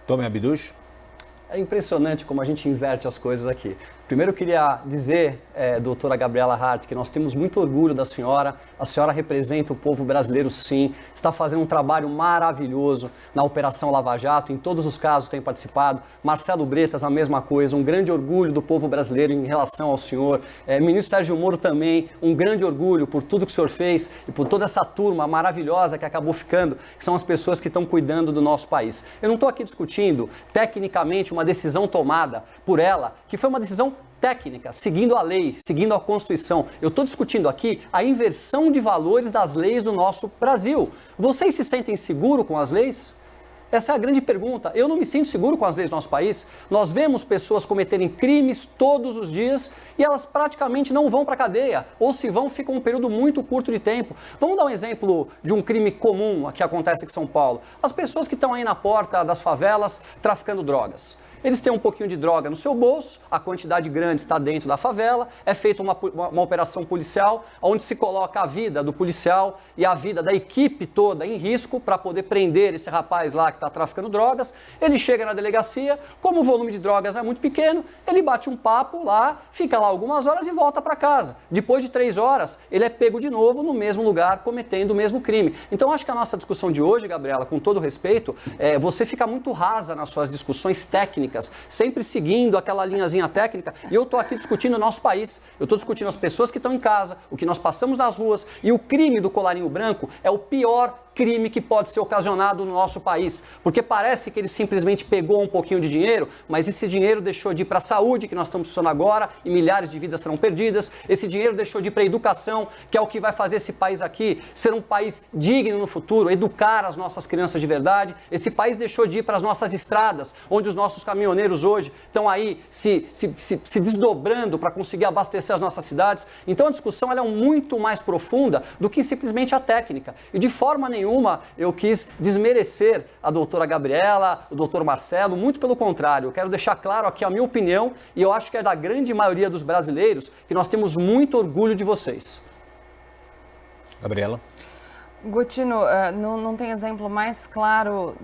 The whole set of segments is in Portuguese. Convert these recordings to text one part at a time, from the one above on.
Tomé Abduz. É impressionante como a gente inverte as coisas aqui. Primeiro eu queria dizer, doutora Gabriela Hart, que nós temos muito orgulho da senhora. A senhora representa o povo brasileiro, sim. Está fazendo um trabalho maravilhoso na Operação Lava Jato. Em todos os casos tem participado. Marcelo Bretas, a mesma coisa. Um grande orgulho do povo brasileiro em relação ao senhor. Ministro Sérgio Moro também. Um grande orgulho por tudo que o senhor fez e por toda essa turma maravilhosa que acabou ficando, que são as pessoas que estão cuidando do nosso país. Eu não estou aqui discutindo, tecnicamente, uma decisão tomada por ela, que foi uma decisão técnica, seguindo a lei, seguindo a Constituição. Eu estou discutindo aqui a inversão de valores das leis do nosso Brasil. Vocês se sentem seguros com as leis? Essa é a grande pergunta. Eu não me sinto seguro com as leis do nosso país. Nós vemos pessoas cometerem crimes todos os dias e elas praticamente não vão para a cadeia. Ou se vão, ficam um período muito curto de tempo. Vamos dar um exemplo de um crime comum que acontece aqui em São Paulo. As pessoas que estão aí na porta das favelas traficando drogas. Eles têm um pouquinho de droga no seu bolso, a quantidade grande está dentro da favela, é feita uma operação policial, onde se coloca a vida do policial e a vida da equipe toda em risco para poder prender esse rapaz lá que está traficando drogas. Ele chega na delegacia, como o volume de drogas é muito pequeno, ele bate um papo lá, fica lá algumas horas e volta para casa. Depois de 3 horas, ele é pego de novo no mesmo lugar, cometendo o mesmo crime. Então, acho que a nossa discussão de hoje, Gabriela, com todo respeito, você fica muito rasa nas suas discussões técnicas, sempre seguindo aquela linhazinha técnica, e eu estou aqui discutindo o nosso país, eu estou discutindo as pessoas que estão em casa, o que nós passamos nas ruas, e o crime do colarinho branco é o pior crime que pode ser ocasionado no nosso país, porque parece que ele simplesmente pegou um pouquinho de dinheiro, mas esse dinheiro deixou de ir para a saúde, que nós estamos precisando agora, e milhares de vidas serão perdidas, esse dinheiro deixou de ir para a educação, que é o que vai fazer esse país aqui ser um país digno no futuro, educar as nossas crianças de verdade, esse país deixou de ir para as nossas estradas, onde os nossos caminhoneiros hoje estão aí se desdobrando para conseguir abastecer as nossas cidades. Então a discussão ela é muito mais profunda do que simplesmente a técnica, e de forma nenhuma eu quis desmerecer a doutora Gabriela, o doutor Marcelo, muito pelo contrário. Eu quero deixar claro aqui a minha opinião e eu acho que é da grande maioria dos brasileiros que nós temos muito orgulho de vocês. Gabriela? Gotino, não tem exemplo mais claro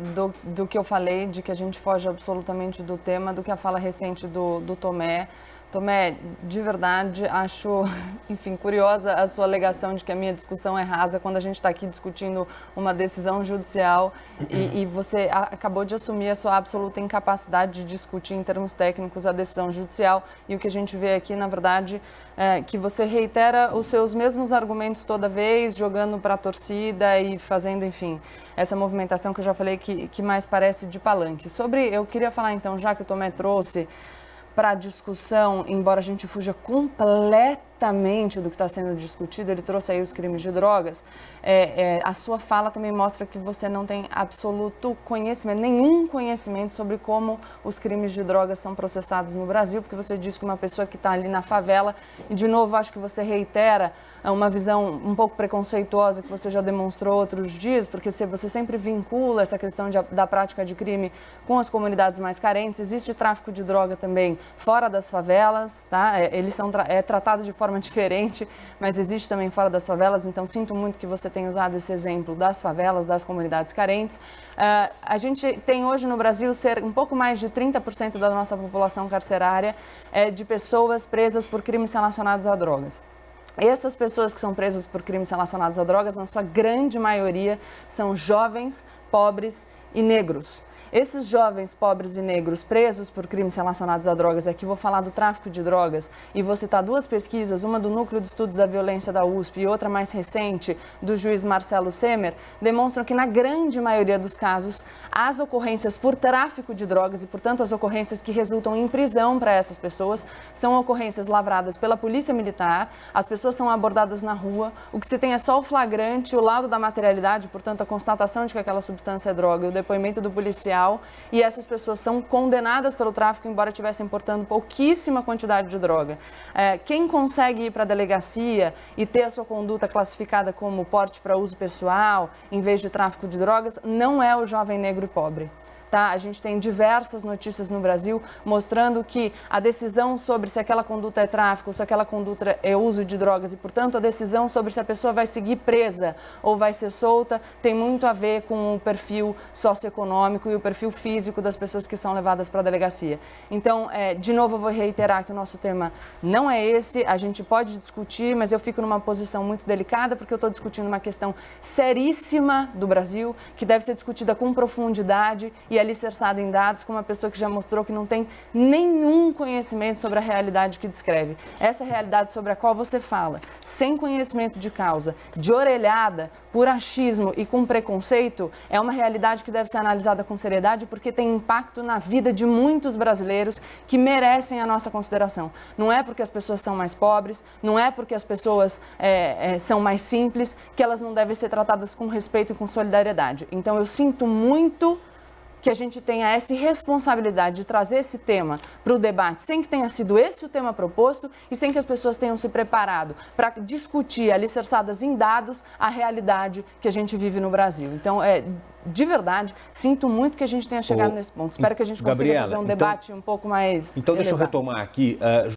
do que eu falei, de que a gente foge absolutamente do tema, do que a fala recente do Tomé. Tomé, de verdade, acho, enfim, curiosa a sua alegação de que a minha discussão é rasa quando a gente está aqui discutindo uma decisão judicial e você acabou de assumir a sua absoluta incapacidade de discutir em termos técnicos a decisão judicial e o que a gente vê aqui, na verdade, é que você reitera os seus mesmos argumentos toda vez, jogando para a torcida e fazendo, enfim, essa movimentação que eu já falei que mais parece de palanque. Eu queria falar então, já que o Tomé trouxe para a discussão, embora a gente fuja completamente do que está sendo discutido, ele trouxe aí os crimes de drogas, a sua fala também mostra que você não tem absoluto conhecimento, nenhum conhecimento sobre como os crimes de drogas são processados no Brasil, porque você diz que uma pessoa que está ali na favela, e de novo acho que você reitera uma visão um pouco preconceituosa que você já demonstrou outros dias, porque você sempre vincula essa questão da prática de crime com as comunidades mais carentes. Existe tráfico de droga também fora das favelas, tá? Eles são tratados de forma diferente, mas existe também fora das favelas, então sinto muito que você tenha usado esse exemplo das favelas, das comunidades carentes. A gente tem hoje no Brasil um pouco mais de 30% da nossa população carcerária de pessoas presas por crimes relacionados a drogas. Essas pessoas que são presas por crimes relacionados a drogas, na sua grande maioria, são jovens, pobres e negros. Esses jovens, pobres e negros presos por crimes relacionados a drogas, aqui vou falar do tráfico de drogas e vou citar 2 pesquisas, uma do Núcleo de Estudos da Violência da USP e outra mais recente do juiz Marcelo Semer, demonstram que na grande maioria dos casos, as ocorrências por tráfico de drogas e, portanto, as ocorrências que resultam em prisão para essas pessoas são ocorrências lavradas pela polícia militar, as pessoas são abordadas na rua, o que se tem é só o flagrante, o laudo da materialidade, portanto, a constatação de que aquela substância é droga e o depoimento do policial, e essas pessoas são condenadas pelo tráfico, embora estivessem importando pouquíssima quantidade de droga. Quem consegue ir para a delegacia e ter a sua conduta classificada como porte para uso pessoal, em vez de tráfico de drogas, não é o jovem negro e pobre. tá? A gente tem diversas notícias no Brasil mostrando que a decisão sobre se aquela conduta é tráfico, se aquela conduta é uso de drogas e, portanto, a decisão sobre se a pessoa vai seguir presa ou vai ser solta tem muito a ver com o perfil socioeconômico e o perfil físico das pessoas que são levadas para a delegacia. Então, de novo, eu vou reiterar que o nosso tema não é esse, a gente pode discutir, mas eu fico numa posição muito delicada porque eu estou discutindo uma questão seríssima do Brasil, que deve ser discutida com profundidade e alicerçada em dados, com uma pessoa que já mostrou que não tem nenhum conhecimento sobre a realidade que descreve. Essa realidade sobre a qual você fala, sem conhecimento de causa, de orelhada, por achismo e com preconceito, é uma realidade que deve ser analisada com seriedade porque tem impacto na vida de muitos brasileiros que merecem a nossa consideração. Não é porque as pessoas são mais pobres, não é porque as pessoas são mais simples, que elas não devem ser tratadas com respeito e com solidariedade. Então, eu sinto muito que a gente tenha essa responsabilidade de trazer esse tema para o debate, sem que tenha sido esse o tema proposto e sem que as pessoas tenham se preparado para discutir, alicerçadas em dados, a realidade que a gente vive no Brasil. Então, de verdade, sinto muito que a gente tenha chegado nesse ponto. Espero que a gente consiga fazer um debate um pouco mais Então, deixa eu elevado. retomar aqui.